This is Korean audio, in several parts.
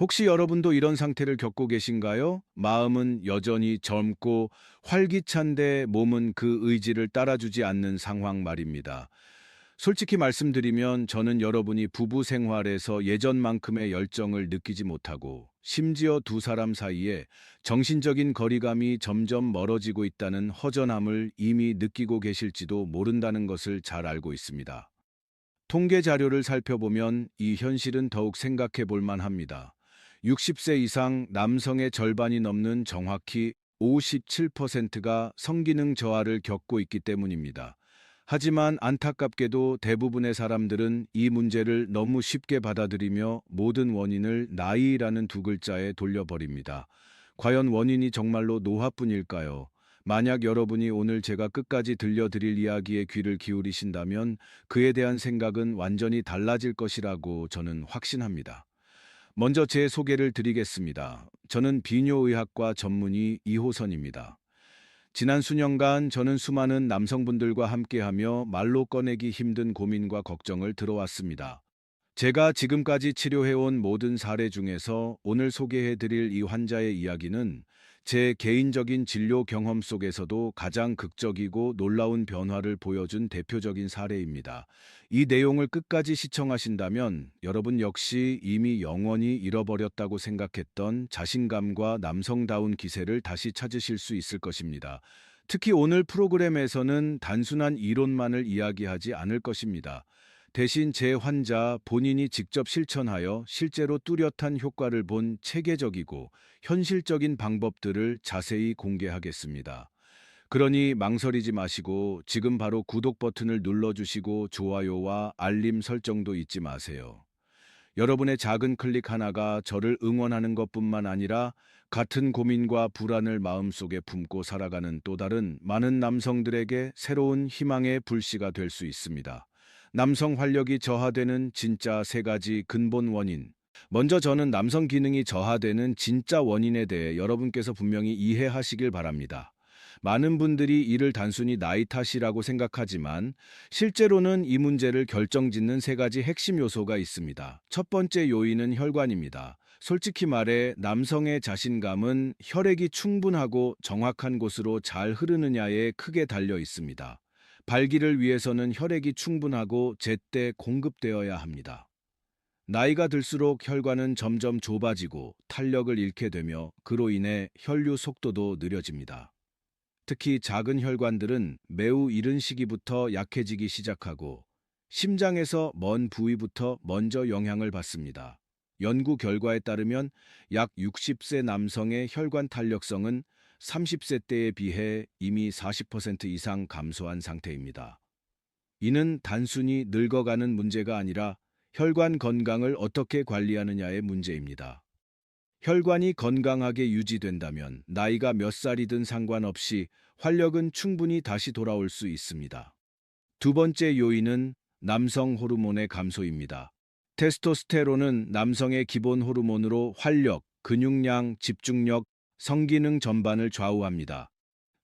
혹시 여러분도 이런 상태를 겪고 계신가요? 마음은 여전히 젊고 활기찬데 몸은 그 의지를 따라주지 않는 상황 말입니다. 솔직히 말씀드리면 저는 여러분이 부부 생활에서 예전만큼의 열정을 느끼지 못하고 심지어 두 사람 사이에 정신적인 거리감이 점점 멀어지고 있다는 허전함을 이미 느끼고 계실지도 모른다는 것을 잘 알고 있습니다. 통계 자료를 살펴보면 이 현실은 더욱 생각해 볼 만합니다. 60세 이상 남성의 절반이 넘는 정확히 57%가 성기능 저하를 겪고 있기 때문입니다. 하지만 안타깝게도 대부분의 사람들은 이 문제를 너무 쉽게 받아들이며 모든 원인을 나이라는 두 글자에 돌려버립니다. 과연 원인이 정말로 노화뿐일까요? 만약 여러분이 오늘 제가 끝까지 들려드릴 이야기에 귀를 기울이신다면 그에 대한 생각은 완전히 달라질 것이라고 저는 확신합니다. 먼저 제 소개를 드리겠습니다. 저는 비뇨의학과 전문의 이호선입니다. 지난 수년간 저는 수많은 남성분들과 함께하며 말로 꺼내기 힘든 고민과 걱정을 들어왔습니다. 제가 지금까지 치료해온 모든 사례 중에서 오늘 소개해드릴 이 환자의 이야기는 제 개인적인 진료 경험 속에서도 가장 극적이고 놀라운 변화를 보여준 대표적인 사례입니다. 이 내용을 끝까지 시청하신다면 여러분 역시 이미 영원히 잃어버렸다고 생각했던 자신감과 남성다운 기세를 다시 찾으실 수 있을 것입니다. 특히 오늘 프로그램에서는 단순한 이론만을 이야기하지 않을 것입니다. 대신 제 환자 본인이 직접 실천하여 실제로 뚜렷한 효과를 본 체계적이고 현실적인 방법들을 자세히 공개하겠습니다. 그러니 망설이지 마시고 지금 바로 구독 버튼을 눌러주시고 좋아요와 알림 설정도 잊지 마세요. 여러분의 작은 클릭 하나가 저를 응원하는 것뿐만 아니라 같은 고민과 불안을 마음속에 품고 살아가는 또 다른 많은 남성들에게 새로운 희망의 불씨가 될 수 있습니다. 남성 활력이 저하되는 진짜 세 가지 근본 원인. 먼저 저는 남성 기능이 저하되는 진짜 원인에 대해 여러분께서 분명히 이해하시길 바랍니다. 많은 분들이 이를 단순히 나이 탓이라고 생각하지만 실제로는 이 문제를 결정짓는 세 가지 핵심 요소가 있습니다. 첫 번째 요인은 혈관입니다. 솔직히 말해 남성의 자신감은 혈액이 충분하고 정확한 곳으로 잘 흐르느냐에 크게 달려 있습니다. 발기를 위해서는 혈액이 충분하고 제때 공급되어야 합니다. 나이가 들수록 혈관은 점점 좁아지고 탄력을 잃게 되며 그로 인해 혈류 속도도 느려집니다. 특히 작은 혈관들은 매우 이른 시기부터 약해지기 시작하고 심장에서 먼 부위부터 먼저 영향을 받습니다. 연구 결과에 따르면 약 60세 남성의 혈관 탄력성은 30세 때에 비해 이미 40% 이상 감소한 상태입니다. 이는 단순히 늙어가는 문제가 아니라 혈관 건강을 어떻게 관리하느냐의 문제입니다. 혈관이 건강하게 유지된다면 나이가 몇 살이든 상관없이 활력은 충분히 다시 돌아올 수 있습니다. 두 번째 요인은 남성 호르몬의 감소입니다. 테스토스테론은 남성의 기본 호르몬으로 활력, 근육량, 집중력, 성기능 전반을 좌우합니다.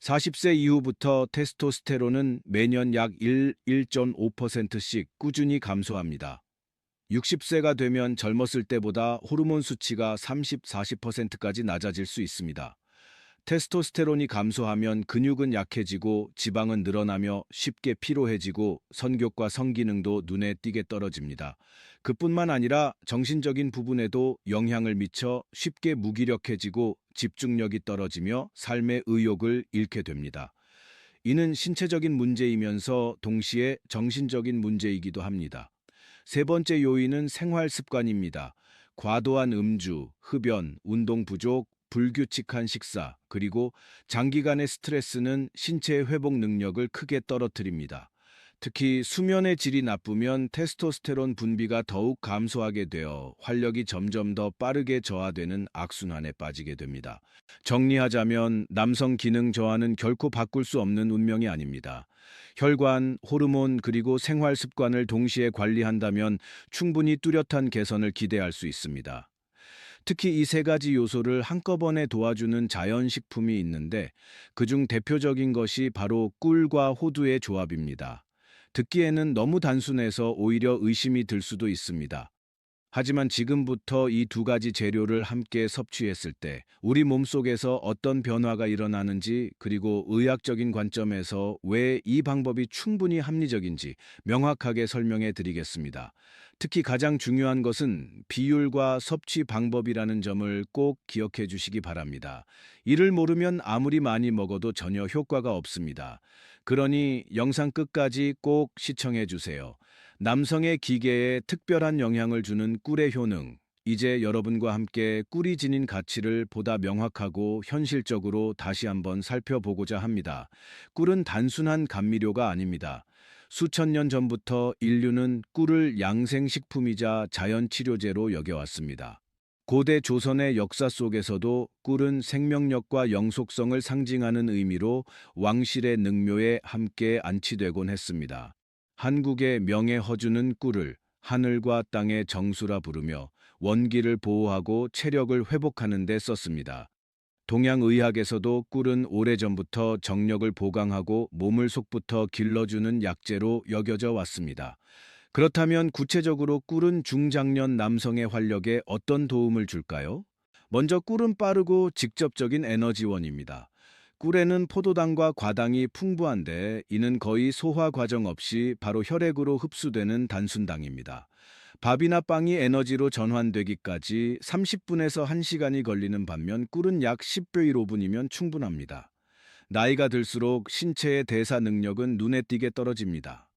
40세 이후부터 테스토스테론은 매년 약 1.5%씩 꾸준히 감소합니다. 60세가 되면 젊었을 때보다 호르몬 수치가 30-40%까지 낮아질 수 있습니다. 테스토스테론이 감소하면 근육은 약해지고 지방은 늘어나며 쉽게 피로해지고 성욕과 성기능도 눈에 띄게 떨어집니다. 그뿐만 아니라 정신적인 부분에도 영향을 미쳐 쉽게 무기력해지고 집중력이 떨어지며 삶의 의욕을 잃게 됩니다. 이는 신체적인 문제이면서 동시에 정신적인 문제이기도 합니다. 세 번째 요인은 생활 습관입니다. 과도한 음주, 흡연, 운동 부족, 불규칙한 식사, 그리고 장기간의 스트레스는 신체의 회복 능력을 크게 떨어뜨립니다. 특히 수면의 질이 나쁘면 테스토스테론 분비가 더욱 감소하게 되어 활력이 점점 더 빠르게 저하되는 악순환에 빠지게 됩니다. 정리하자면 남성 기능 저하는 결코 바꿀 수 없는 운명이 아닙니다. 혈관, 호르몬, 그리고 생활 습관을 동시에 관리한다면 충분히 뚜렷한 개선을 기대할 수 있습니다. 특히 이 세 가지 요소를 한꺼번에 도와주는 자연식품이 있는데 그중 대표적인 것이 바로 꿀과 호두의 조합입니다. 듣기에는 너무 단순해서 오히려 의심이 들 수도 있습니다. 하지만 지금부터 이 두 가지 재료를 함께 섭취했을 때 우리 몸속에서 어떤 변화가 일어나는지, 그리고 의학적인 관점에서 왜 이 방법이 충분히 합리적인지 명확하게 설명해 드리겠습니다. 특히 가장 중요한 것은 비율과 섭취 방법이라는 점을 꼭 기억해 주시기 바랍니다. 이를 모르면 아무리 많이 먹어도 전혀 효과가 없습니다. 그러니 영상 끝까지 꼭 시청해 주세요. 남성의 기계에 특별한 영향을 주는 꿀의 효능. 이제 여러분과 함께 꿀이 지닌 가치를 보다 명확하고 현실적으로 다시 한번 살펴보고자 합니다. 꿀은 단순한 감미료가 아닙니다. 수천 년 전부터 인류는 꿀을 양생식품이자 자연치료제로 여겨왔습니다. 고대 조선의 역사 속에서도 꿀은 생명력과 영속성을 상징하는 의미로 왕실의 능묘에 함께 안치되곤 했습니다. 한국의 명예허주는 꿀을 하늘과 땅의 정수라 부르며 원기를 보호하고 체력을 회복하는 데 썼습니다. 동양의학에서도 꿀은 오래전부터 정력을 보강하고 몸을 속부터 길러주는 약재로 여겨져 왔습니다. 그렇다면 구체적으로 꿀은 중장년 남성의 활력에 어떤 도움을 줄까요? 먼저 꿀은 빠르고 직접적인 에너지원입니다. 꿀에는 포도당과 과당이 풍부한데, 이는 거의 소화 과정 없이 바로 혈액으로 흡수되는 단순당입니다. 밥이나 빵이 에너지로 전환되기까지 30분에서 1시간이 걸리는 반면 꿀은 약 10배 1-5분이면 충분합니다. 나이가 들수록 신체의 대사 능력은 눈에 띄게 떨어집니다.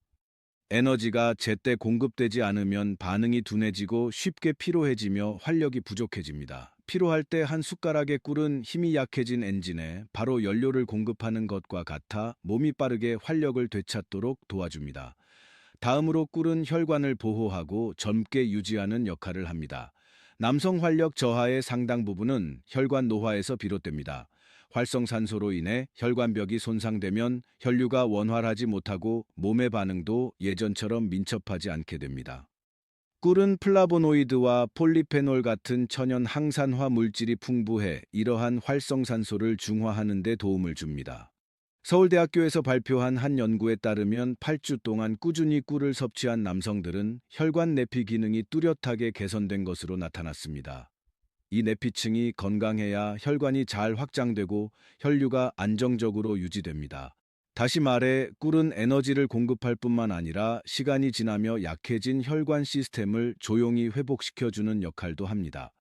에너지가 제때 공급되지 않으면 반응이 둔해지고 쉽게 피로해지며 활력이 부족해집니다. 피로할 때 한 숟가락의 꿀은 힘이 약해진 엔진에 바로 연료를 공급하는 것과 같아 몸이 빠르게 활력을 되찾도록 도와줍니다. 다음으로 꿀은 혈관을 보호하고 젊게 유지하는 역할을 합니다. 남성 활력 저하의 상당 부분은 혈관 노화에서 비롯됩니다. 활성산소로 인해 혈관벽이 손상되면 혈류가 원활하지 못하고 몸의 반응도 예전처럼 민첩하지 않게 됩니다. 꿀은 플라보노이드와 폴리페놀 같은 천연 항산화 물질이 풍부해 이러한 활성산소를 중화하는 데 도움을 줍니다. 서울대학교에서 발표한 한 연구에 따르면 8주 동안 꾸준히 꿀을 섭취한 남성들은 혈관 내피 기능이 뚜렷하게 개선된 것으로 나타났습니다. 이 내피층이 건강해야 혈관이 잘 확장되고 혈류가 안정적으로 유지됩니다. 다시 말해, 꿀은 에너지를 공급할 뿐만 아니라 시간이 지나며 약해진 혈관 시스템을 조용히 회복시켜주는 역할도 합니다.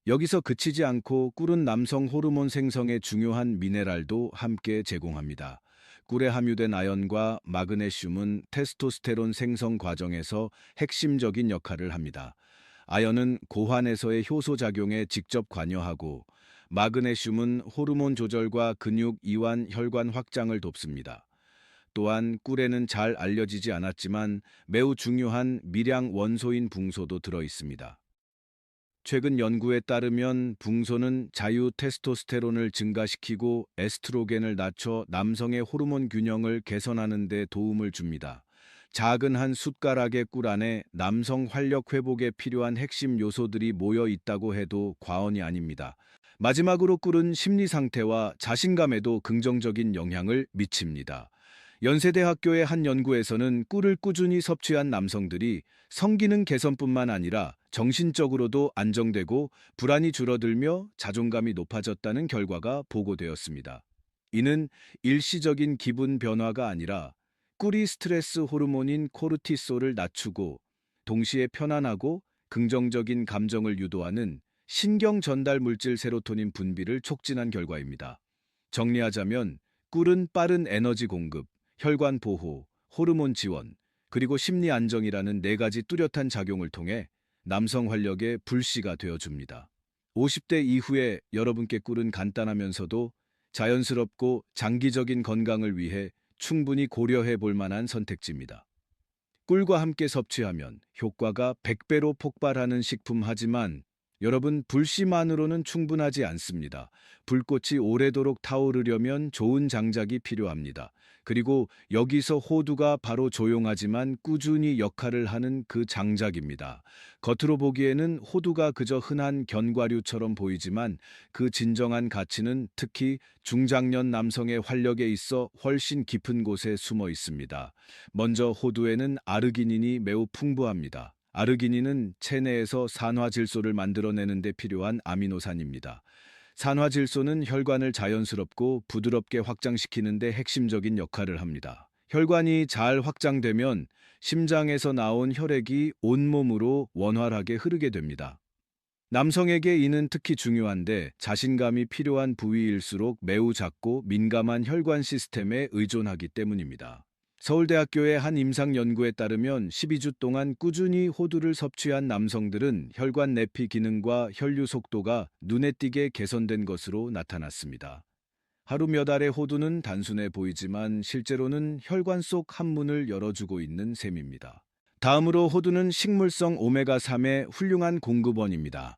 여기서 그치지 않고 꿀은 남성 호르몬 생성에 중요한 미네랄도 함께 제공합니다. 꿀에 함유된 아연과 마그네슘은 테스토스테론 생성 과정에서 핵심적인 역할을 합니다. 아연은 고환에서의 효소 작용에 직접 관여하고, 마그네슘은 호르몬 조절과 근육 이완 혈관 확장을 돕습니다. 또한 꿀에는 잘 알려지지 않았지만 매우 중요한 미량 원소인 붕소도 들어 있습니다. 최근 연구에 따르면 붕소는 자유 테스토스테론을 증가시키고 에스트로겐을 낮춰 남성의 호르몬 균형을 개선하는 데 도움을 줍니다. 작은 한 숟가락의 꿀 안에 남성 활력 회복에 필요한 핵심 요소들이 모여 있다고 해도 과언이 아닙니다. 마지막으로 꿀은 심리 상태와 자신감에도 긍정적인 영향을 미칩니다. 연세대학교의 한 연구에서는 꿀을 꾸준히 섭취한 남성들이 성기능 개선뿐만 아니라 정신적으로도 안정되고 불안이 줄어들며 자존감이 높아졌다는 결과가 보고되었습니다. 이는 일시적인 기분 변화가 아니라 꿀이 스트레스 호르몬인 코르티솔을 낮추고 동시에 편안하고 긍정적인 감정을 유도하는 신경 전달 물질 세로토닌 분비를 촉진한 결과입니다. 정리하자면 꿀은 빠른 에너지 공급, 혈관 보호, 호르몬 지원, 그리고 심리 안정이라는 네 가지 뚜렷한 작용을 통해 남성 활력의 불씨가 되어줍니다. 50대 이후에 여러분께 꿀은 간단하면서도 자연스럽고 장기적인 건강을 위해 충분히 고려해 볼 만한 선택지입니다. 꿀과 함께 섭취하면 효과가 100배로 폭발하는 식품. 하지만 여러분, 불씨만으로는 충분하지 않습니다. 불꽃이 오래도록 타오르려면 좋은 장작이 필요합니다. 그리고 여기서 호두가 바로 조용하지만 꾸준히 역할을 하는 그 장작입니다. 겉으로 보기에는 호두가 그저 흔한 견과류처럼 보이지만 그 진정한 가치는 특히 중장년 남성의 활력에 있어 훨씬 깊은 곳에 숨어 있습니다. 먼저 호두에는 아르기닌이 매우 풍부합니다. 아르기닌은 체내에서 산화질소를 만들어내는 데 필요한 아미노산입니다. 산화질소는 혈관을 자연스럽고 부드럽게 확장시키는 데 핵심적인 역할을 합니다. 혈관이 잘 확장되면 심장에서 나온 혈액이 온몸으로 원활하게 흐르게 됩니다. 남성에게 이는 특히 중요한데 자신감이 필요한 부위일수록 매우 작고 민감한 혈관 시스템에 의존하기 때문입니다. 서울대학교의 한 임상 연구에 따르면 12주 동안 꾸준히 호두를 섭취한 남성들은 혈관 내피 기능과 혈류 속도가 눈에 띄게 개선된 것으로 나타났습니다. 하루 몇 알의 호두는 단순해 보이지만 실제로는 혈관 속 한문을 열어주고 있는 셈입니다. 다음으로 호두는 식물성 오메가3의 훌륭한 공급원입니다.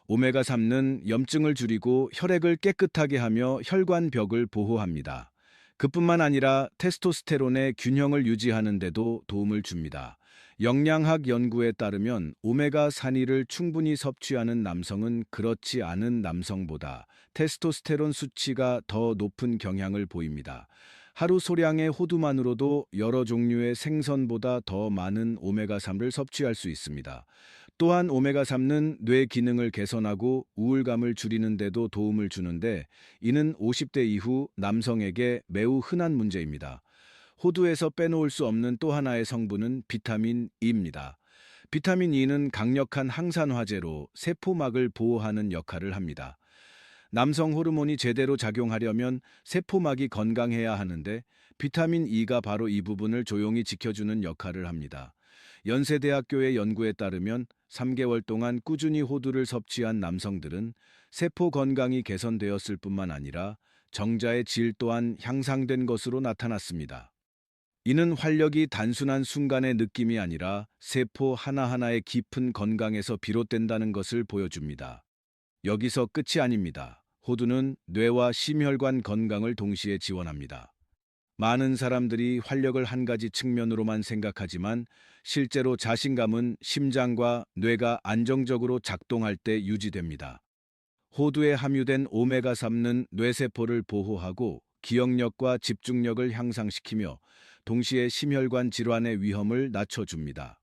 오메가3는 염증을 줄이고 혈액을 깨끗하게 하며 혈관 벽을 보호합니다. 그뿐만 아니라 테스토스테론의 균형을 유지하는 데도 도움을 줍니다. 영양학 연구에 따르면 오메가 산이를 충분히 섭취하는 남성은 그렇지 않은 남성보다 테스토스테론 수치가 더 높은 경향을 보입니다. 하루 소량의 호두만으로도 여러 종류의 생선보다 더 많은 오메가3를 섭취할 수 있습니다. 또한 오메가3는 뇌 기능을 개선하고 우울감을 줄이는 데도 도움을 주는데 이는 50대 이후 남성에게 매우 흔한 문제입니다. 호두에서 빼놓을 수 없는 또 하나의 성분은 비타민 E입니다. 비타민 E는 강력한 항산화제로 세포막을 보호하는 역할을 합니다. 남성 호르몬이 제대로 작용하려면 세포막이 건강해야 하는데 비타민 E가 바로 이 부분을 조용히 지켜주는 역할을 합니다. 연세대학교의 연구에 따르면 3개월 동안 꾸준히 호두를 섭취한 남성들은 세포 건강이 개선되었을 뿐만 아니라 정자의 질 또한 향상된 것으로 나타났습니다. 이는 활력이 단순한 순간의 느낌이 아니라 세포 하나하나의 깊은 건강에서 비롯된다는 것을 보여줍니다. 여기서 끝이 아닙니다. 호두는 뇌와 심혈관 건강을 동시에 지원합니다. 많은 사람들이 활력을 한 가지 측면으로만 생각하지만 실제로 자신감은 심장과 뇌가 안정적으로 작동할 때 유지됩니다. 호두에 함유된 오메가3는 뇌세포를 보호하고 기억력과 집중력을 향상시키며 동시에 심혈관 질환의 위험을 낮춰줍니다.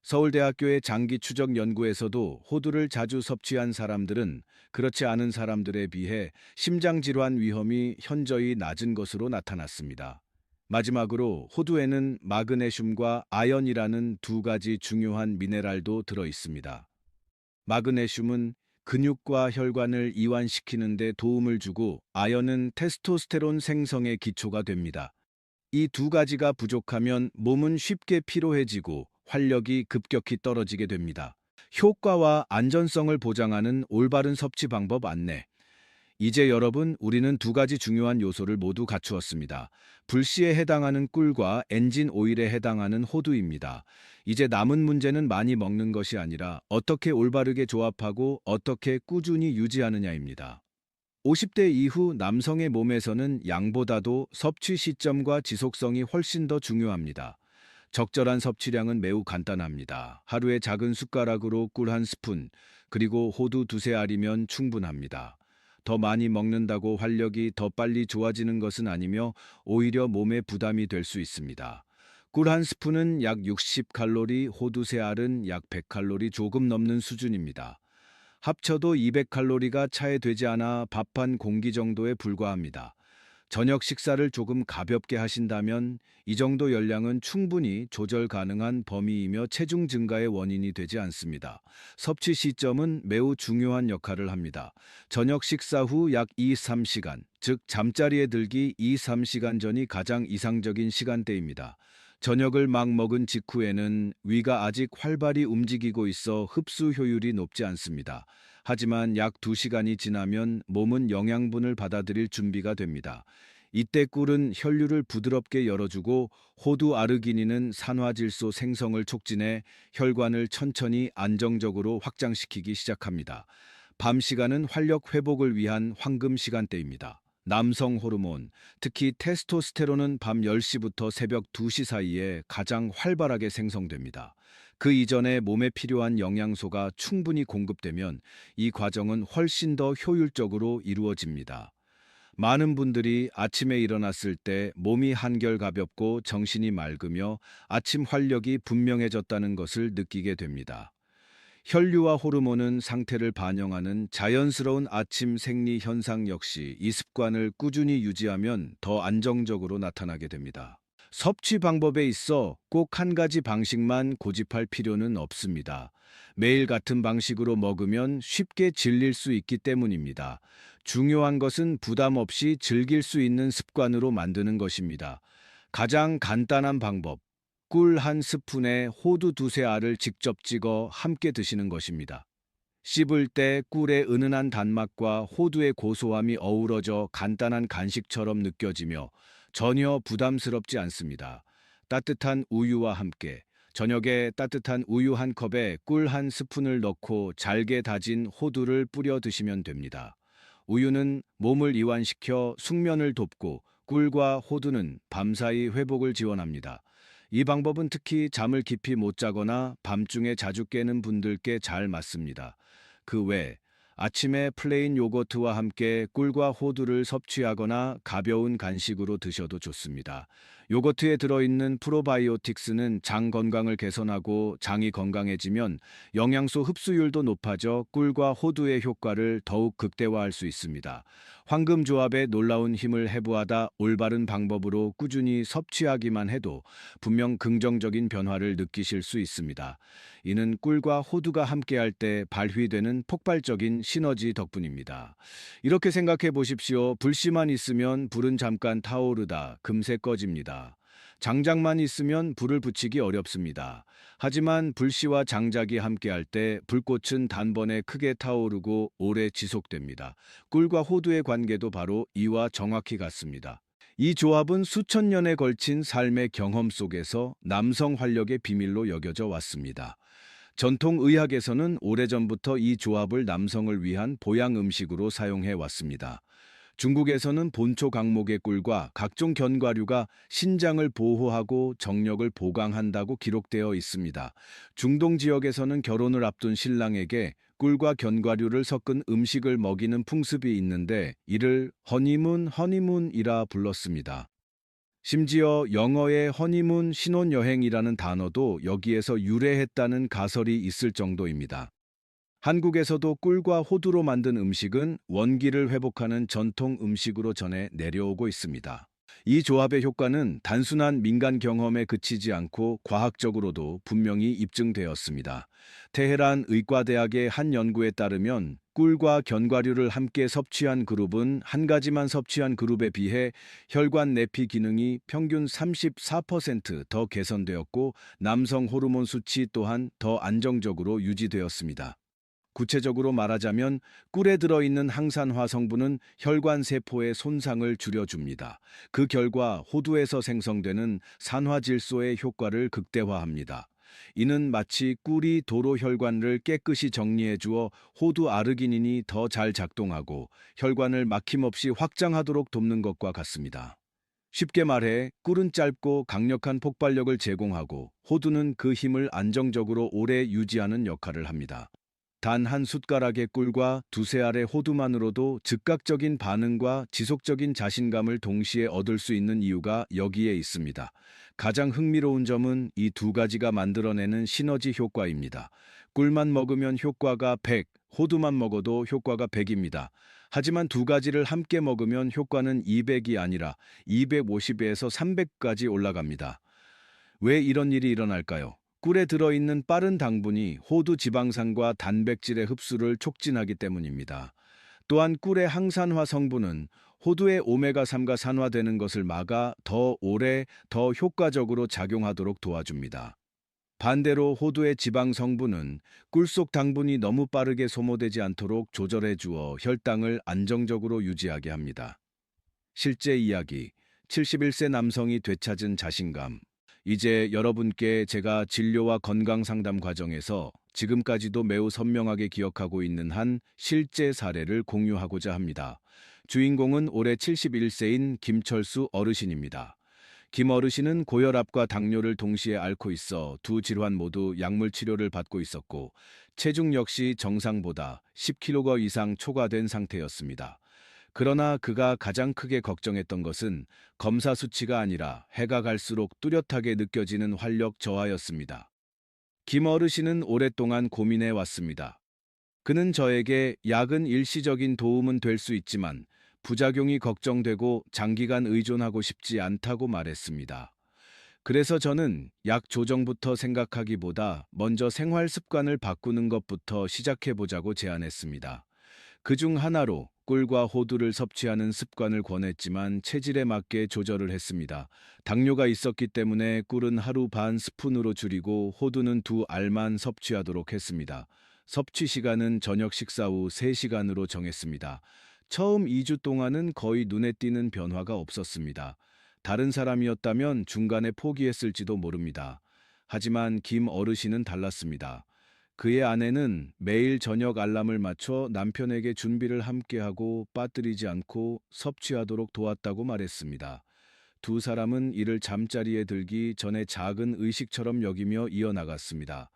서울대학교의 장기 추적 연구에서도 호두를 자주 섭취한 사람들은 그렇지 않은 사람들에 비해 심장질환 위험이 현저히 낮은 것으로 나타났습니다. 마지막으로 호두에는 마그네슘과 아연이라는 두 가지 중요한 미네랄도 들어 있습니다. 마그네슘은 근육과 혈관을 이완시키는 데 도움을 주고 아연은 테스토스테론 생성의 기초가 됩니다. 이 두 가지가 부족하면 몸은 쉽게 피로해지고 활력이 급격히 떨어지게 됩니다. 효과와 안전성을 보장하는 올바른 섭취 방법 안내. 이제 여러분, 우리는 두 가지 중요한 요소를 모두 갖추었습니다. 불씨에 해당하는 꿀과 엔진 오일에 해당하는 호두입니다. 이제 남은 문제는 많이 먹는 것이 아니라 어떻게 올바르게 조합하고 어떻게 꾸준히 유지하느냐입니다. 50대 이후 남성의 몸에서는 양보다도 섭취 시점과 지속성이 훨씬 더 중요합니다. 적절한 섭취량은 매우 간단합니다. 하루에 작은 숟가락으로 꿀 한 스푼, 그리고 호두 두세 알이면 충분합니다. 더 많이 먹는다고 활력이 더 빨리 좋아지는 것은 아니며 오히려 몸에 부담이 될 수 있습니다. 꿀 한 스푼은 약 60칼로리, 호두 세 알은 약 100칼로리 조금 넘는 수준입니다. 합쳐도 200칼로리가 차에 되지 않아 밥 한 공기 정도에 불과합니다. 저녁 식사를 조금 가볍게 하신다면 이 정도 열량은 충분히 조절 가능한 범위이며 체중 증가의 원인이 되지 않습니다. 섭취 시점은 매우 중요한 역할을 합니다. 저녁 식사 후 약 2-3시간, 즉 잠자리에 들기 2-3시간 전이 가장 이상적인 시간대입니다. 저녁을 막 먹은 직후에는 위가 아직 활발히 움직이고 있어 흡수 효율이 높지 않습니다. 하지만 약 2시간이 지나면 몸은 영양분을 받아들일 준비가 됩니다. 이때 꿀은 혈류를 부드럽게 열어주고 호두 아르기닌은 산화질소 생성을 촉진해 혈관을 천천히 안정적으로 확장시키기 시작합니다. 밤 시간은 활력 회복을 위한 황금 시간대입니다. 남성 호르몬, 특히 테스토스테론은 밤 10시부터 새벽 2시 사이에 가장 활발하게 생성됩니다. 그 이전에 몸에 필요한 영양소가 충분히 공급되면 이 과정은 훨씬 더 효율적으로 이루어집니다. 많은 분들이 아침에 일어났을 때 몸이 한결 가볍고 정신이 맑으며 아침 활력이 분명해졌다는 것을 느끼게 됩니다. 혈류와 호르몬은 상태를 반영하는 자연스러운 아침 생리 현상 역시 이 습관을 꾸준히 유지하면 더 안정적으로 나타나게 됩니다. 섭취 방법에 있어 꼭 한 가지 방식만 고집할 필요는 없습니다. 매일 같은 방식으로 먹으면 쉽게 질릴 수 있기 때문입니다. 중요한 것은 부담 없이 즐길 수 있는 습관으로 만드는 것입니다. 가장 간단한 방법, 꿀 한 스푼에 호두 두세 알을 직접 찍어 함께 드시는 것입니다. 씹을 때 꿀의 은은한 단맛과 호두의 고소함이 어우러져 간단한 간식처럼 느껴지며 전혀 부담스럽지 않습니다. 따뜻한 우유와 함께 저녁에 따뜻한 우유 한 컵에 꿀 한 스푼을 넣고 잘게 다진 호두를 뿌려 드시면 됩니다. 우유는 몸을 이완시켜 숙면을 돕고 꿀과 호두는 밤사이 회복을 지원합니다. 이 방법은 특히 잠을 깊이 못 자거나 밤중에 자주 깨는 분들께 잘 맞습니다. 그 외 아침에 플레인 요거트와 함께 꿀과 호두를 섭취하거나 가벼운 간식으로 드셔도 좋습니다. 요거트에 들어있는 프로바이오틱스는 장 건강을 개선하고 장이 건강해지면 영양소 흡수율도 높아져 꿀과 호두의 효과를 더욱 극대화할 수 있습니다. 황금 조합의 놀라운 힘을 해부하다 올바른 방법으로 꾸준히 섭취하기만 해도 분명 긍정적인 변화를 느끼실 수 있습니다. 이는 꿀과 호두가 함께할 때 발휘되는 폭발적인 시너지 덕분입니다. 이렇게 생각해 보십시오. 불씨만 있으면 불은 잠깐 타오르다 금세 꺼집니다. 장작만 있으면 불을 붙이기 어렵습니다. 하지만 불씨와 장작이 함께할 때 불꽃은 단번에 크게 타오르고 오래 지속됩니다. 꿀과 호두의 관계도 바로 이와 정확히 같습니다. 이 조합은 수천 년에 걸친 삶의 경험 속에서 남성 활력의 비밀로 여겨져 왔습니다. 전통 의학에서는 오래전부터 이 조합을 남성을 위한 보양 음식으로 사용해 왔습니다. 중국에서는 본초 강목의 꿀과 각종 견과류가 신장을 보호하고 정력을 보강한다고 기록되어 있습니다. 중동 지역에서는 결혼을 앞둔 신랑에게 꿀과 견과류를 섞은 음식을 먹이는 풍습이 있는데 이를 허니문이라 불렀습니다. 심지어 영어의 허니문 신혼여행이라는 단어도 여기에서 유래했다는 가설이 있을 정도입니다. 한국에서도 꿀과 호두로 만든 음식은 원기를 회복하는 전통 음식으로 전해 내려오고 있습니다. 이 조합의 효과는 단순한 민간 경험에 그치지 않고 과학적으로도 분명히 입증되었습니다. 테헤란 의과대학의 한 연구에 따르면 꿀과 견과류를 함께 섭취한 그룹은 한 가지만 섭취한 그룹에 비해 혈관 내피 기능이 평균 34%더 개선되었고 남성 호르몬 수치 또한 더 안정적으로 유지되었습니다. 구체적으로 말하자면 꿀에 들어있는 항산화 성분은 혈관 세포의 손상을 줄여줍니다. 그 결과 호두에서 생성되는 산화질소의 효과를 극대화합니다. 이는 마치 꿀이 도로 혈관을 깨끗이 정리해 주어 호두 아르기닌이 더 잘 작동하고 혈관을 막힘없이 확장하도록 돕는 것과 같습니다. 쉽게 말해 꿀은 짧고 강력한 폭발력을 제공하고 호두는 그 힘을 안정적으로 오래 유지하는 역할을 합니다. 단 한 숟가락의 꿀과 두세 알의 호두만으로도 즉각적인 반응과 지속적인 자신감을 동시에 얻을 수 있는 이유가 여기에 있습니다. 가장 흥미로운 점은 이 두 가지가 만들어내는 시너지 효과입니다. 꿀만 먹으면 효과가 100, 호두만 먹어도 효과가 100입니다. 하지만 두 가지를 함께 먹으면 효과는 200이 아니라 250에서 300까지 올라갑니다. 왜 이런 일이 일어날까요? 꿀에 들어있는 빠른 당분이 호두 지방산과 단백질의 흡수를 촉진하기 때문입니다. 또한 꿀의 항산화 성분은 호두의 오메가3가 산화되는 것을 막아 더 오래, 더 효과적으로 작용하도록 도와줍니다. 반대로 호두의 지방 성분은 꿀 속 당분이 너무 빠르게 소모되지 않도록 조절해 주어 혈당을 안정적으로 유지하게 합니다. 실제 이야기, 71세 남성이 되찾은 자신감. 이제 여러분께 제가 진료와 건강 상담 과정에서 지금까지도 매우 선명하게 기억하고 있는 한 실제 사례를 공유하고자 합니다. 주인공은 올해 71세인 김철수 어르신입니다. 김 어르신은 고혈압과 당뇨를 동시에 앓고 있어 두 질환 모두 약물 치료를 받고 있었고 체중 역시 정상보다 10kg 이상 초과된 상태였습니다. 그러나 그가 가장 크게 걱정했던 것은 검사 수치가 아니라 해가 갈수록 뚜렷하게 느껴지는 활력 저하였습니다. 김 어르신은 오랫동안 고민해 왔습니다. 그는 저에게 약은 일시적인 도움은 될 수 있지만 부작용이 걱정되고 장기간 의존하고 싶지 않다고 말했습니다. 그래서 저는 약 조정부터 생각하기보다 먼저 생활 습관을 바꾸는 것부터 시작해 보자고 제안했습니다. 그중 하나로 꿀과 호두를 섭취하는 습관을 권했지만 체질에 맞게 조절을 했습니다. 당뇨가 있었기 때문에 꿀은 하루 반 스푼으로 줄이고 호두는 2알만 섭취하도록 했습니다. 섭취 시간은 저녁 식사 후 3시간으로 정했습니다. 처음 2주 동안은 거의 눈에 띄는 변화가 없었습니다. 다른 사람이었다면 중간에 포기했을지도 모릅니다. 하지만 김 어르신은 달랐습니다. 그의 아내는 매일 저녁 알람을 맞춰 남편에게 준비를 함께하고 빠뜨리지 않고 섭취하도록 도왔다고 말했습니다. 두 사람은 이를 잠자리에 들기 전에 작은 의식처럼 여기며 이어나갔습니다.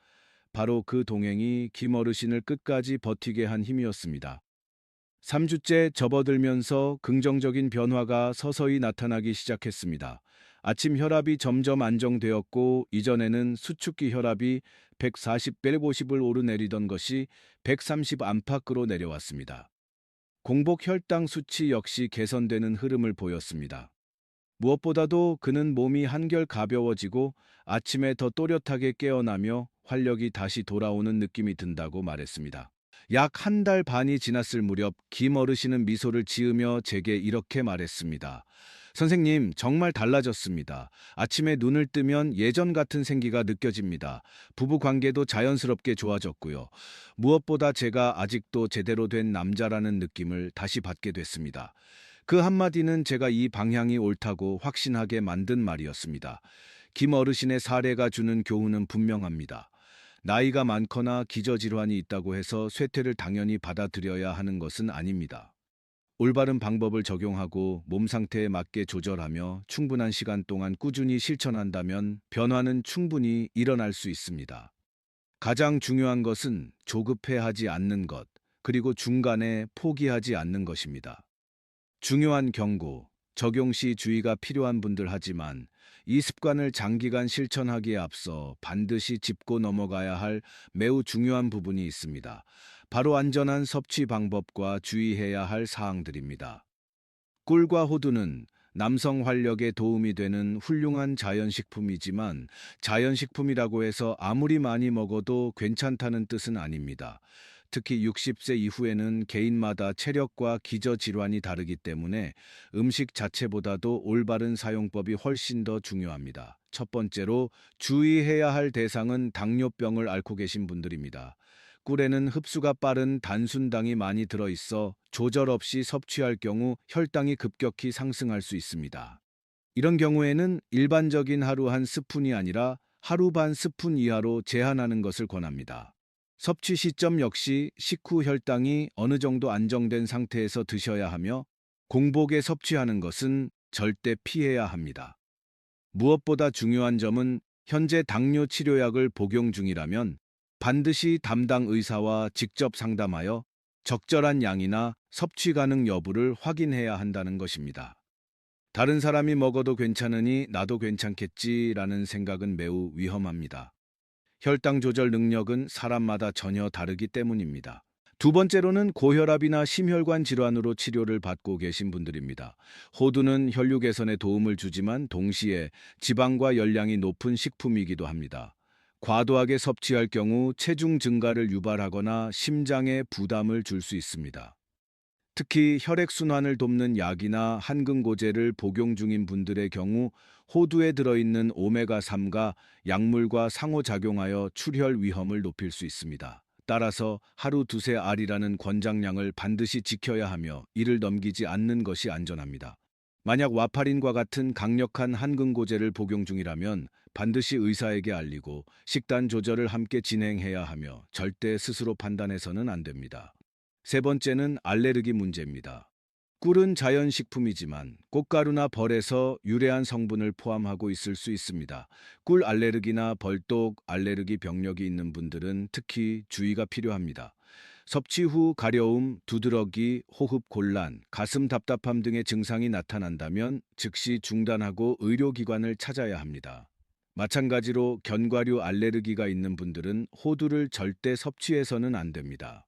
바로 그 동행이 김 어르신을 끝까지 버티게 한 힘이었습니다. 3주째 접어들면서 긍정적인 변화가 서서히 나타나기 시작했습니다. 아침 혈압이 점점 안정되었고 이전에는 수축기 혈압이 140, 150을 오르내리던 것이 130 안팎으로 내려왔습니다. 공복 혈당 수치 역시 개선되는 흐름을 보였습니다. 무엇보다도 그는 몸이 한결 가벼워지고 아침에 더 또렷하게 깨어나며 활력이 다시 돌아오는 느낌이 든다고 말했습니다. 약 1달 반이 지났을 무렵 김 어르신은 미소를 지으며 제게 이렇게 말했습니다. 선생님, 정말 달라졌습니다. 아침에 눈을 뜨면 예전 같은 생기가 느껴집니다. 부부 관계도 자연스럽게 좋아졌고요. 무엇보다 제가 아직도 제대로 된 남자라는 느낌을 다시 받게 됐습니다. 그 한마디는 제가 이 방향이 옳다고 확신하게 만든 말이었습니다. 김 어르신의 사례가 주는 교훈은 분명합니다. 나이가 많거나 기저질환이 있다고 해서 쇠퇴를 당연히 받아들여야 하는 것은 아닙니다. 올바른 방법을 적용하고 몸 상태에 맞게 조절하며 충분한 시간 동안 꾸준히 실천한다면 변화는 충분히 일어날 수 있습니다. 가장 중요한 것은 조급해하지 않는 것, 그리고 중간에 포기하지 않는 것입니다. 중요한 경고, 적용 시 주의가 필요한 분들 하지만 이 습관을 장기간 실천하기에 앞서 반드시 짚고 넘어가야 할 매우 중요한 부분이 있습니다. 바로 안전한 섭취 방법과 주의해야 할 사항들입니다. 꿀과 호두는 남성 활력에 도움이 되는 훌륭한 자연식품이지만 자연식품이라고 해서 아무리 많이 먹어도 괜찮다는 뜻은 아닙니다. 특히 60세 이후에는 개인마다 체력과 기저질환이 다르기 때문에 음식 자체보다도 올바른 사용법이 훨씬 더 중요합니다. 첫 번째로 주의해야 할 대상은 당뇨병을 앓고 계신 분들입니다. 꿀에는 흡수가 빠른 단순당이 많이 들어있어 조절 없이 섭취할 경우 혈당이 급격히 상승할 수 있습니다. 이런 경우에는 일반적인 하루 한 스푼이 아니라 하루 반 스푼 이하로 제한하는 것을 권합니다. 섭취 시점 역시 식후 혈당이 어느 정도 안정된 상태에서 드셔야 하며 공복에 섭취하는 것은 절대 피해야 합니다. 무엇보다 중요한 점은 현재 당뇨 치료약을 복용 중이라면 반드시 담당 의사와 직접 상담하여 적절한 양이나 섭취 가능 여부를 확인해야 한다는 것입니다. 다른 사람이 먹어도 괜찮으니 나도 괜찮겠지라는 생각은 매우 위험합니다. 혈당 조절 능력은 사람마다 전혀 다르기 때문입니다. 두 번째로는 고혈압이나 심혈관 질환으로 치료를 받고 계신 분들입니다. 호두는 혈류 개선에 도움을 주지만 동시에 지방과 열량이 높은 식품이기도 합니다. 과도하게 섭취할 경우 체중 증가를 유발하거나 심장에 부담을 줄 수 있습니다. 특히 혈액순환을 돕는 약이나 한근고제를 복용 중인 분들의 경우 호두에 들어있는 오메가3가 약물과 상호작용하여 출혈 위험을 높일 수 있습니다. 따라서 하루 2-3알이라는 권장량을 반드시 지켜야 하며 이를 넘기지 않는 것이 안전합니다. 만약 와파린과 같은 강력한 한근고제를 복용 중이라면 반드시 의사에게 알리고 식단 조절을 함께 진행해야 하며 절대 스스로 판단해서는 안 됩니다. 세 번째는 알레르기 문제입니다. 꿀은 자연식품이지만 꽃가루나 벌에서 유래한 성분을 포함하고 있을 수 있습니다. 꿀 알레르기나 벌독 알레르기 병력이 있는 분들은 특히 주의가 필요합니다. 섭취 후 가려움, 두드러기, 호흡 곤란, 가슴 답답함 등의 증상이 나타난다면 즉시 중단하고 의료기관을 찾아야 합니다. 마찬가지로 견과류 알레르기가 있는 분들은 호두를 절대 섭취해서는 안 됩니다.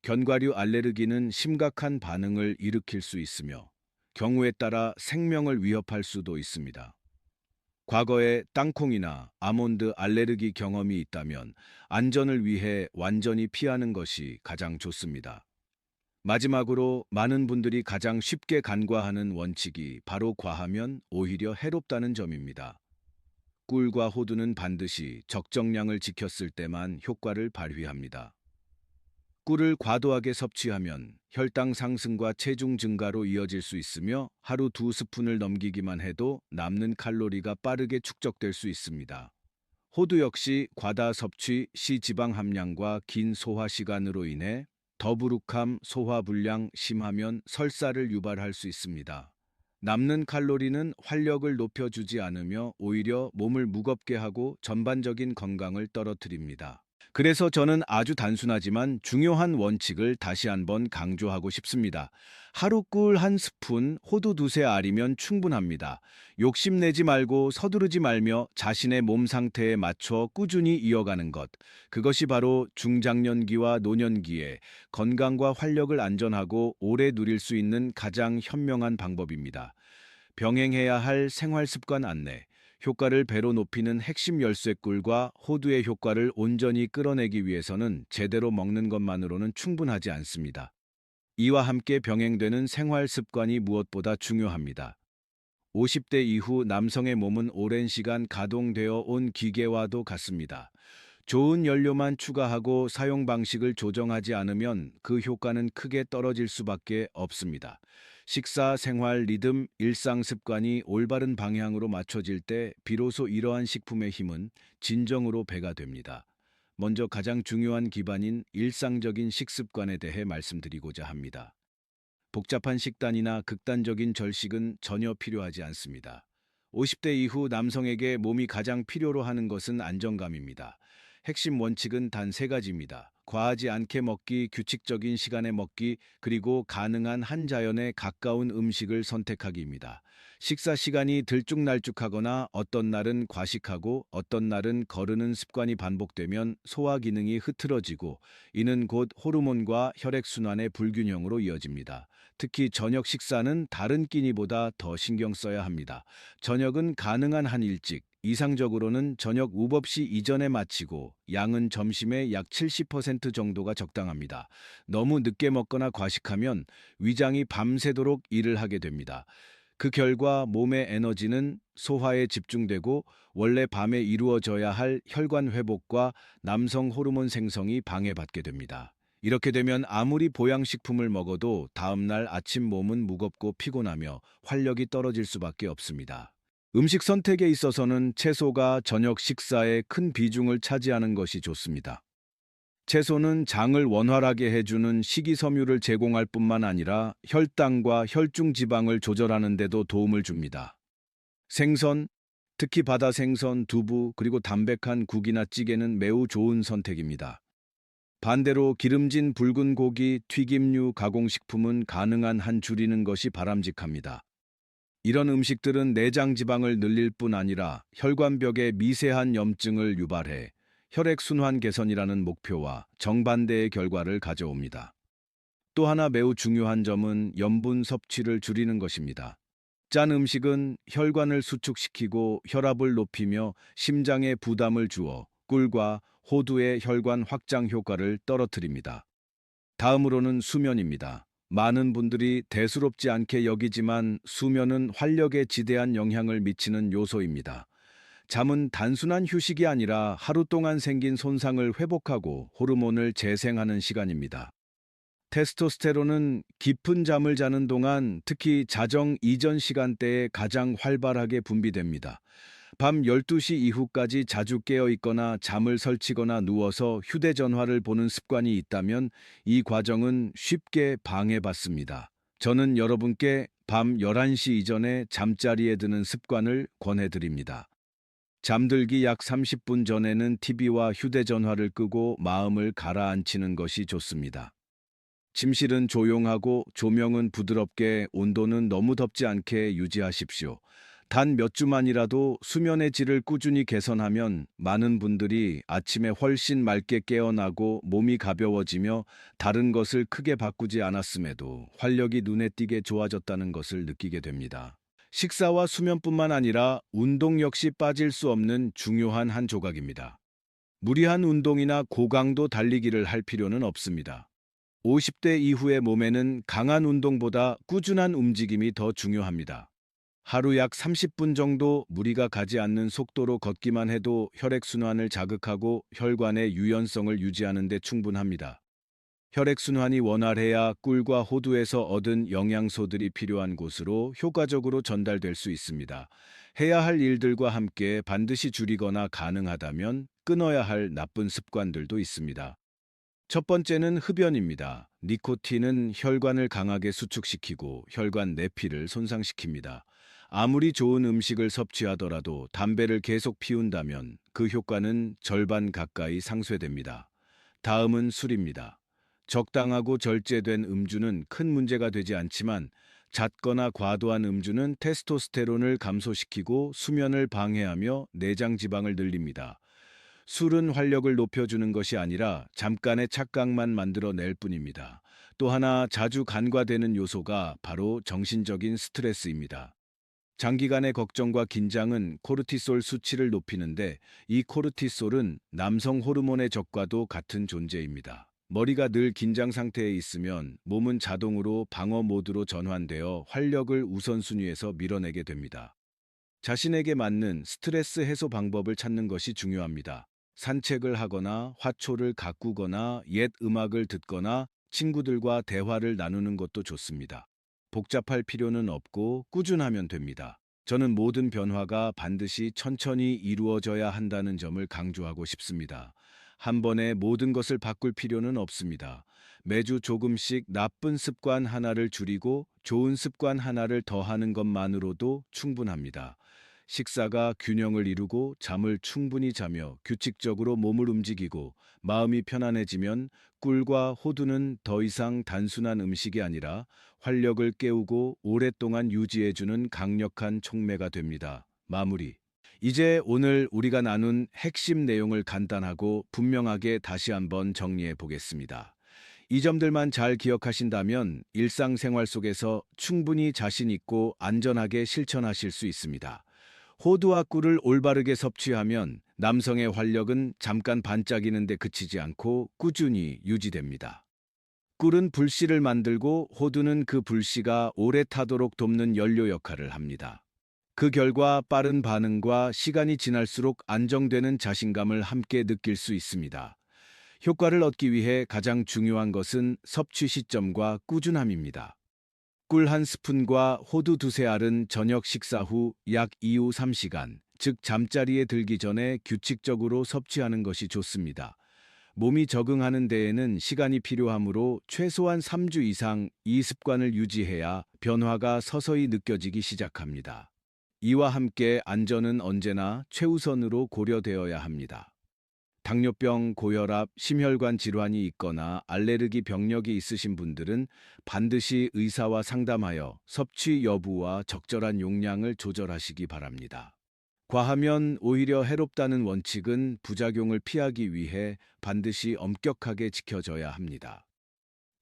견과류 알레르기는 심각한 반응을 일으킬 수 있으며 경우에 따라 생명을 위협할 수도 있습니다. 과거에 땅콩이나 아몬드 알레르기 경험이 있다면 안전을 위해 완전히 피하는 것이 가장 좋습니다. 마지막으로 많은 분들이 가장 쉽게 간과하는 원칙이 바로 과하면 오히려 해롭다는 점입니다. 꿀과 호두는 반드시 적정량을 지켰을 때만 효과를 발휘합니다. 꿀을 과도하게 섭취하면 혈당 상승과 체중 증가로 이어질 수 있으며 하루 2스푼을 넘기기만 해도 남는 칼로리가 빠르게 축적될 수 있습니다. 호두 역시 과다 섭취 시 지방 함량과 긴 소화 시간으로 인해 더부룩함, 소화불량, 심하면 설사를 유발할 수 있습니다. 남는 칼로리는 활력을 높여주지 않으며 오히려 몸을 무겁게 하고 전반적인 건강을 떨어뜨립니다. 그래서 저는 아주 단순하지만 중요한 원칙을 다시 한번 강조하고 싶습니다. 하루 꿀 한 스푼, 호두 두세 알이면 충분합니다. 욕심내지 말고 서두르지 말며 자신의 몸 상태에 맞춰 꾸준히 이어가는 것. 그것이 바로 중장년기와 노년기에 건강과 활력을 안전하고 오래 누릴 수 있는 가장 현명한 방법입니다. 병행해야 할 생활 습관 안내. 효과를 배로 높이는 핵심 열쇠꿀과 호두의 효과를 온전히 끌어내기 위해서는 제대로 먹는 것만으로는 충분하지 않습니다. 이와 함께 병행되는 생활 습관이 무엇보다 중요합니다. 50대 이후 남성의 몸은 오랜 시간 가동되어 온 기계와도 같습니다. 좋은 연료만 추가하고 사용 방식을 조정하지 않으면 그 효과는 크게 떨어질 수밖에 없습니다. 식사, 생활, 리듬, 일상 습관이 올바른 방향으로 맞춰질 때 비로소 이러한 식품의 힘은 진정으로 배가 됩니다. 먼저 가장 중요한 기반인 일상적인 식습관에 대해 말씀드리고자 합니다. 복잡한 식단이나 극단적인 절식은 전혀 필요하지 않습니다. 50대 이후 남성에게 몸이 가장 필요로 하는 것은 안정감입니다. 핵심 원칙은 단 세 가지입니다. 과하지 않게 먹기, 규칙적인 시간에 먹기, 그리고 가능한 한자연에 가까운 음식을 선택하기입니다. 식사 시간이 들쭉날쭉하거나 어떤 날은 과식하고 어떤 날은 거르는 습관이 반복되면 소화 기능이 흐트러지고 이는 곧 호르몬과 혈액순환의 불균형으로 이어집니다. 특히 저녁 식사는 다른 끼니보다 더 신경 써야 합니다. 저녁은 가능한 한 일찍, 이상적으로는 저녁 우법시 이전에 마치고 양은 점심의 약 70% 정도가 적당합니다. 너무 늦게 먹거나 과식하면 위장이 밤새도록 일을 하게 됩니다. 그 결과 몸의 에너지는 소화에 집중되고 원래 밤에 이루어져야 할 혈관 회복과 남성 호르몬 생성이 방해받게 됩니다. 이렇게 되면 아무리 보양식품을 먹어도 다음날 아침 몸은 무겁고 피곤하며 활력이 떨어질 수밖에 없습니다. 음식 선택에 있어서는 채소가 저녁 식사에 큰 비중을 차지하는 것이 좋습니다. 채소는 장을 원활하게 해주는 식이섬유를 제공할 뿐만 아니라 혈당과 혈중 지방을 조절하는 데도 도움을 줍니다. 생선, 특히 바다 생선, 두부, 그리고 담백한 국이나 찌개는 매우 좋은 선택입니다. 반대로 기름진 붉은 고기, 튀김류, 가공식품은 가능한 한 줄이는 것이 바람직합니다. 이런 음식들은 내장 지방을 늘릴 뿐 아니라 혈관벽에 미세한 염증을 유발해 혈액순환 개선이라는 목표와 정반대의 결과를 가져옵니다. 또 하나 매우 중요한 점은 염분 섭취를 줄이는 것입니다. 짠 음식은 혈관을 수축시키고 혈압을 높이며 심장에 부담을 주어 꿀과 호두의 혈관 확장 효과를 떨어뜨립니다. 다음으로는 수면입니다. 많은 분들이 대수롭지 않게 여기지만 수면은 활력에 지대한 영향을 미치는 요소입니다. 잠은 단순한 휴식이 아니라 하루 동안 생긴 손상을 회복하고 호르몬을 재생하는 시간입니다. 테스토스테론은 깊은 잠을 자는 동안 특히 자정 이전 시간대에 가장 활발하게 분비됩니다. 밤 12시 이후까지 자주 깨어 있거나 잠을 설치거나 누워서 휴대전화를 보는 습관이 있다면 이 과정은 쉽게 방해받습니다. 저는 여러분께 밤 11시 이전에 잠자리에 드는 습관을 권해드립니다. 잠들기 약 30분 전에는 TV와 휴대전화를 끄고 마음을 가라앉히는 것이 좋습니다. 침실은 조용하고 조명은 부드럽게, 온도는 너무 덥지 않게 유지하십시오. 단 몇 주만이라도 수면의 질을 꾸준히 개선하면 많은 분들이 아침에 훨씬 맑게 깨어나고 몸이 가벼워지며 다른 것을 크게 바꾸지 않았음에도 활력이 눈에 띄게 좋아졌다는 것을 느끼게 됩니다. 식사와 수면뿐만 아니라 운동 역시 빠질 수 없는 중요한 한 조각입니다. 무리한 운동이나 고강도 달리기를 할 필요는 없습니다. 50대 이후의 몸에는 강한 운동보다 꾸준한 움직임이 더 중요합니다. 하루 약 30분 정도 무리가 가지 않는 속도로 걷기만 해도 혈액순환을 자극하고 혈관의 유연성을 유지하는 데 충분합니다. 혈액순환이 원활해야 꿀과 호두에서 얻은 영양소들이 필요한 곳으로 효과적으로 전달될 수 있습니다. 해야 할 일들과 함께 반드시 줄이거나 가능하다면 끊어야 할 나쁜 습관들도 있습니다. 첫 번째는 흡연입니다. 니코틴은 혈관을 강하게 수축시키고 혈관 내피를 손상시킵니다. 아무리 좋은 음식을 섭취하더라도 담배를 계속 피운다면 그 효과는 절반 가까이 상쇄됩니다. 다음은 술입니다. 적당하고 절제된 음주는 큰 문제가 되지 않지만 잦거나 과도한 음주는 테스토스테론을 감소시키고 수면을 방해하며 내장 지방을 늘립니다. 술은 활력을 높여주는 것이 아니라 잠깐의 착각만 만들어낼 뿐입니다. 또 하나 자주 간과되는 요소가 바로 정신적인 스트레스입니다. 장기간의 걱정과 긴장은 코르티솔 수치를 높이는데 이 코르티솔은 남성 호르몬의 적과도 같은 존재입니다. 머리가 늘 긴장 상태에 있으면 몸은 자동으로 방어 모드로 전환되어 활력을 우선순위에서 밀어내게 됩니다. 자신에게 맞는 스트레스 해소 방법을 찾는 것이 중요합니다. 산책을 하거나 화초를 가꾸거나 옛 음악을 듣거나 친구들과 대화를 나누는 것도 좋습니다. 복잡할 필요는 없고 꾸준하면 됩니다. 저는 모든 변화가 반드시 천천히 이루어져야 한다는 점을 강조하고 싶습니다. 한 번에 모든 것을 바꿀 필요는 없습니다. 매주 조금씩 나쁜 습관 하나를 줄이고 좋은 습관 하나를 더하는 것만으로도 충분합니다. 식사가 균형을 이루고 잠을 충분히 자며 규칙적으로 몸을 움직이고 마음이 편안해지면 꿀과 호두는 더 이상 단순한 음식이 아니라 활력을 깨우고 오랫동안 유지해주는 강력한 촉매가 됩니다. 마무리. 이제 오늘 우리가 나눈 핵심 내용을 간단하고 분명하게 다시 한번 정리해 보겠습니다. 이 점들만 잘 기억하신다면 일상생활 속에서 충분히 자신 있고 안전하게 실천하실 수 있습니다. 호두와 꿀을 올바르게 섭취하면 남성의 활력은 잠깐 반짝이는 데 그치지 않고 꾸준히 유지됩니다. 꿀은 불씨를 만들고 호두는 그 불씨가 오래 타도록 돕는 연료 역할을 합니다. 그 결과 빠른 반응과 시간이 지날수록 안정되는 자신감을 함께 느낄 수 있습니다. 효과를 얻기 위해 가장 중요한 것은 섭취 시점과 꾸준함입니다. 꿀 한 스푼과 호두 두세 알은 저녁 식사 후 약 이후 3시간, 즉 잠자리에 들기 전에 규칙적으로 섭취하는 것이 좋습니다. 몸이 적응하는 데에는 시간이 필요하므로 최소한 3주 이상 이 습관을 유지해야 변화가 서서히 느껴지기 시작합니다. 이와 함께 안전은 언제나 최우선으로 고려되어야 합니다. 당뇨병, 고혈압, 심혈관 질환이 있거나 알레르기 병력이 있으신 분들은 반드시 의사와 상담하여 섭취 여부와 적절한 용량을 조절하시기 바랍니다. 과하면 오히려 해롭다는 원칙은 부작용을 피하기 위해 반드시 엄격하게 지켜져야 합니다.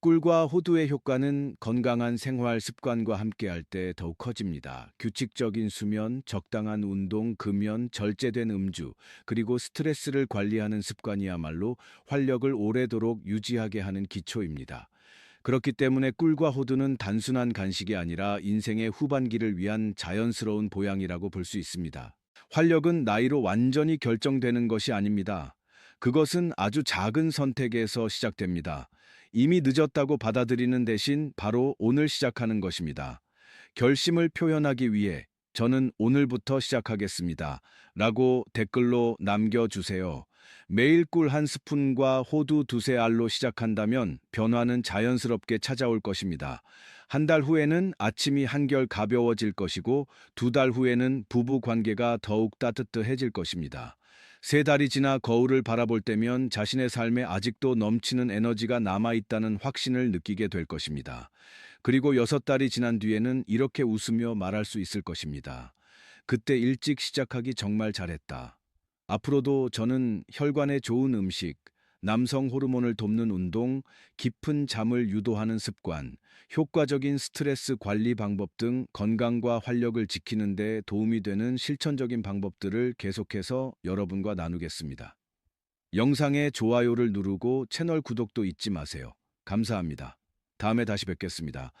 꿀과 호두의 효과는 건강한 생활 습관과 함께할 때 더욱 커집니다. 규칙적인 수면, 적당한 운동, 금연, 절제된 음주, 그리고 스트레스를 관리하는 습관이야말로 활력을 오래도록 유지하게 하는 기초입니다. 그렇기 때문에 꿀과 호두는 단순한 간식이 아니라 인생의 후반기를 위한 자연스러운 보양이라고 볼 수 있습니다. 활력은 나이로 완전히 결정되는 것이 아닙니다. 그것은 아주 작은 선택에서 시작됩니다. 이미 늦었다고 받아들이는 대신 바로 오늘 시작하는 것입니다. 결심을 표현하기 위해 저는 오늘부터 시작하겠습니다. 라고 댓글로 남겨주세요. 매일 꿀 한 스푼과 호두 두세 알로 시작한다면 변화는 자연스럽게 찾아올 것입니다. 한 달 후에는 아침이 한결 가벼워질 것이고 두 달 후에는 부부 관계가 더욱 따뜻해질 것입니다. 세 달이 지나 거울을 바라볼 때면 자신의 삶에 아직도 넘치는 에너지가 남아있다는 확신을 느끼게 될 것입니다. 그리고 여섯 달이 지난 뒤에는 이렇게 웃으며 말할 수 있을 것입니다. 그때 일찍 시작하기 정말 잘했다. 앞으로도 저는 혈관에 좋은 음식, 남성 호르몬을 돕는 운동, 깊은 잠을 유도하는 습관, 효과적인 스트레스 관리 방법 등 건강과 활력을 지키는 데 도움이 되는 실천적인 방법들을 계속해서 여러분과 나누겠습니다. 영상에 좋아요를 누르고 채널 구독도 잊지 마세요. 감사합니다. 다음에 다시 뵙겠습니다.